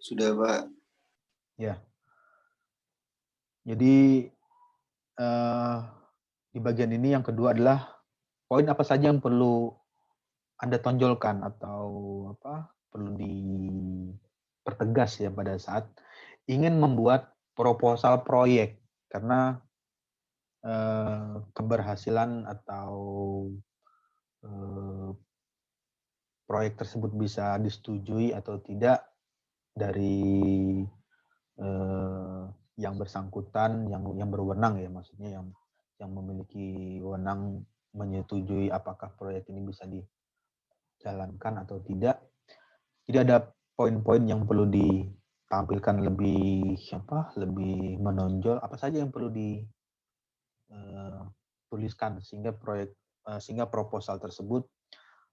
Sudah, Pak. Ya, jadi di bagian ini yang kedua adalah poin apa saja yang perlu Anda tonjolkan atau perlu dipertegas ya pada saat ingin membuat proposal proyek, karena keberhasilan atau proyek tersebut bisa disetujui atau tidak dari yang bersangkutan, yang berwenang ya, maksudnya yang memiliki wewenang menyetujui apakah proyek ini bisa dijalankan atau tidak. Jadi ada poin-poin yang perlu ditampilkan lebih lebih menonjol, apa saja yang perlu dituliskan sehingga proposal tersebut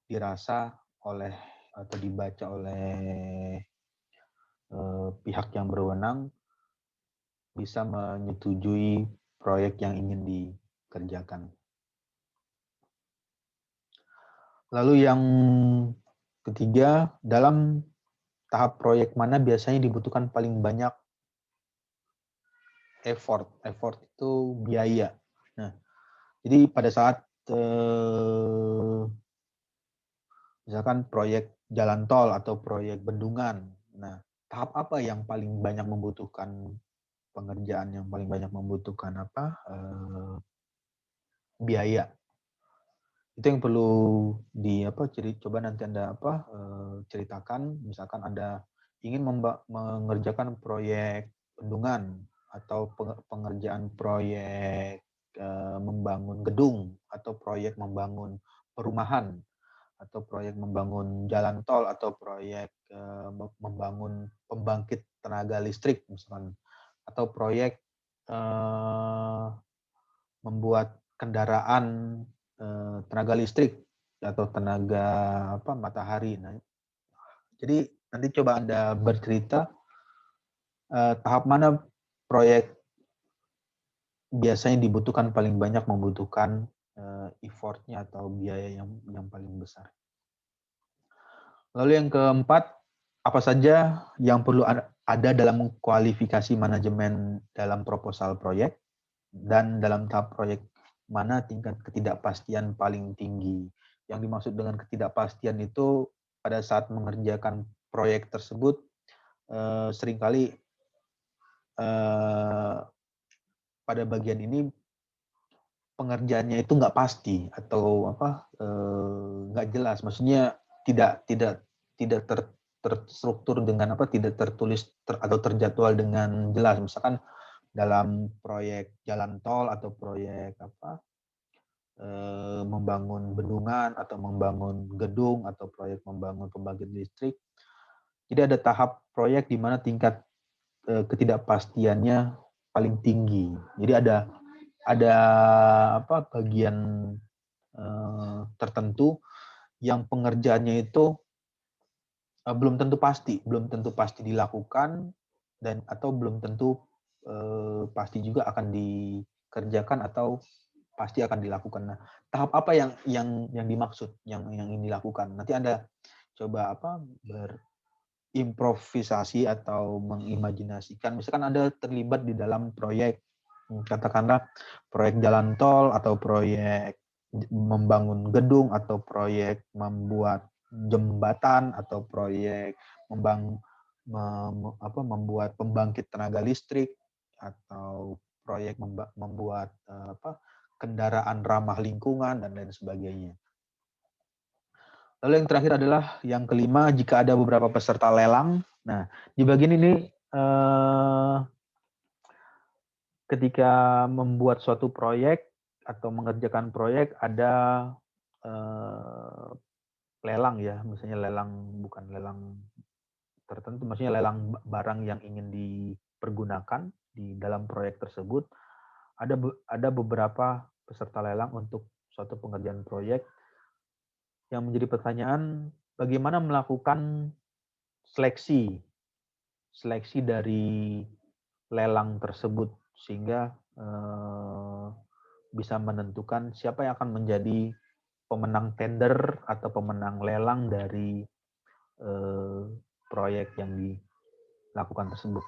dirasa oleh atau dibaca oleh pihak yang berwenang bisa menyetujui proyek yang ingin dikerjakan. Lalu yang ketiga, dalam tahap proyek mana biasanya dibutuhkan paling banyak effort. Effort itu biaya. Nah, jadi pada saat misalkan proyek jalan tol atau proyek bendungan, nah tahap apa yang paling banyak membutuhkan pengerjaan, yang paling banyak membutuhkan biaya? Itu yang perlu coba nanti Anda ceritakan. Misalkan Anda ingin mengerjakan proyek bendungan atau pengerjaan proyek membangun gedung atau proyek membangun perumahan atau proyek membangun jalan tol atau proyek membangun pembangkit tenaga listrik misalkan, atau proyek membuat kendaraan tenaga listrik atau tenaga matahari. Nah, jadi nanti coba Anda bercerita tahap mana proyek biasanya dibutuhkan paling banyak membutuhkan effort-nya atau biaya yang paling besar. Lalu yang keempat, apa saja yang perlu ada dalam kualifikasi manajemen dalam proposal proyek, dan dalam tahap proyek mana tingkat ketidakpastian paling tinggi. Yang dimaksud dengan ketidakpastian itu pada saat mengerjakan proyek tersebut seringkali pada bagian ini pengerjaannya itu nggak pasti atau nggak jelas. Maksudnya tidak terstruktur dengan tidak tertulis atau terjadwal dengan jelas. Misalkan dalam proyek jalan tol atau proyek membangun bendungan atau membangun gedung atau proyek membangun pembangkit listrik. Jadi ada tahap proyek di mana tingkat ketidakpastiannya paling tinggi. Jadi ada bagian tertentu yang pengerjaannya itu belum tentu pasti dilakukan dan atau belum tentu pasti juga akan dikerjakan atau pasti akan dilakukan. Nah, tahap apa yang dimaksud yang ingin dilakukan? Nanti Anda coba berimprovisasi atau mengimajinasikan. Misalkan Anda terlibat di dalam proyek, katakanlah proyek jalan tol atau proyek membangun gedung atau proyek membuat jembatan atau proyek membuat pembangkit tenaga listrik atau proyek membuat kendaraan ramah lingkungan dan lain sebagainya. Lalu yang terakhir adalah yang kelima, jika ada beberapa peserta lelang. Nah, di bagian ini ketika membuat suatu proyek atau mengerjakan proyek ada lelang ya, misalnya bukan lelang tertentu, maksudnya lelang barang yang ingin dipergunakan di dalam proyek tersebut. Ada beberapa peserta lelang untuk suatu pengerjaan proyek. Yang menjadi pertanyaan, bagaimana melakukan seleksi dari lelang tersebut sehingga bisa menentukan siapa yang akan menjadi pemenang tender atau pemenang lelang dari proyek yang lakukan tersebut.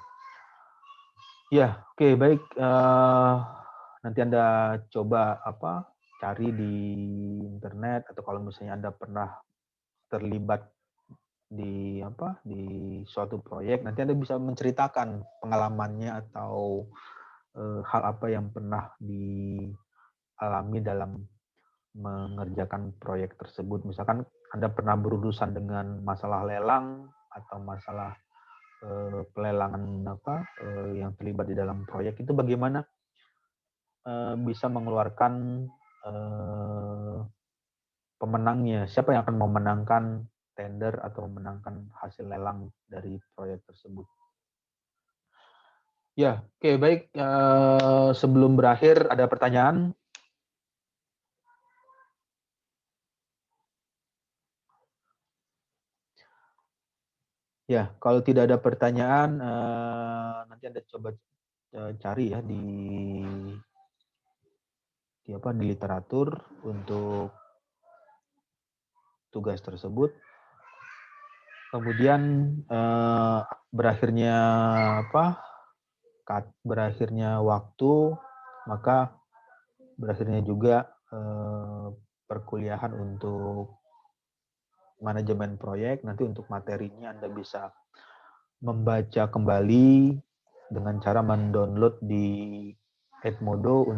Ya, oke, baik. Nanti Anda coba cari di internet, atau kalau misalnya Anda pernah terlibat di suatu proyek, nanti Anda bisa menceritakan pengalamannya atau hal apa yang pernah dialami dalam mengerjakan proyek tersebut. Misalkan Anda pernah berurusan dengan masalah lelang atau masalah pelelangan yang terlibat di dalam proyek, itu bagaimana bisa mengeluarkan pemenangnya, siapa yang akan memenangkan tender atau memenangkan hasil lelang dari proyek tersebut. Ya, oke, baik. Sebelum berakhir, ada pertanyaan? Ya, kalau tidak ada pertanyaan, nanti Anda coba cari ya di literatur untuk tugas tersebut. Kemudian berakhirnya waktu, maka berakhirnya juga perkuliahan untuk manajemen proyek. Nanti untuk materinya Anda bisa membaca kembali dengan cara mendownload di Edmodo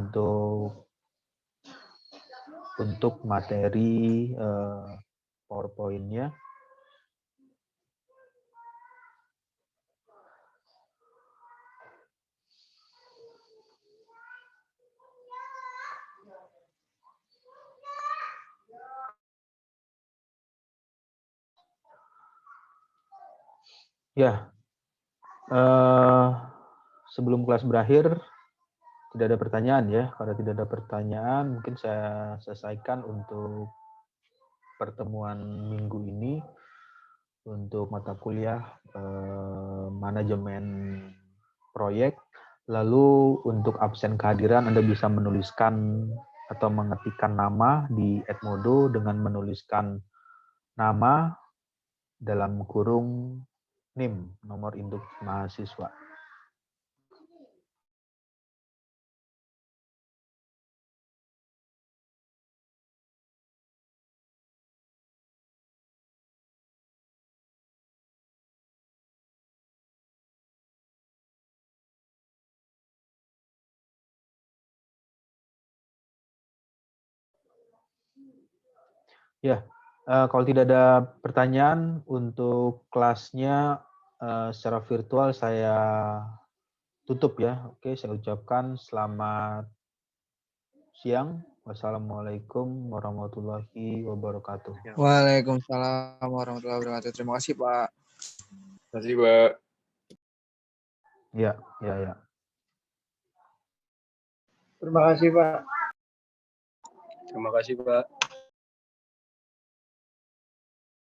untuk materi PowerPoint-nya. Ya, sebelum kelas berakhir, tidak ada pertanyaan ya. Kalau tidak ada pertanyaan, mungkin saya selesaikan untuk pertemuan minggu ini untuk mata kuliah manajemen proyek. Lalu untuk absen kehadiran, Anda bisa menuliskan atau mengetikkan nama di Edmodo dengan menuliskan nama dalam kurung NIM, nomor induk mahasiswa. Ya, kalau tidak ada pertanyaan untuk kelasnya secara virtual saya tutup ya. Oke, saya ucapkan selamat siang. Wassalamualaikum warahmatullahi wabarakatuh. Waalaikumsalam warahmatullahi wabarakatuh. Terima kasih, Pak. Terima kasih, Pak. Ya. Terima kasih, Pak. Terima kasih, Pak.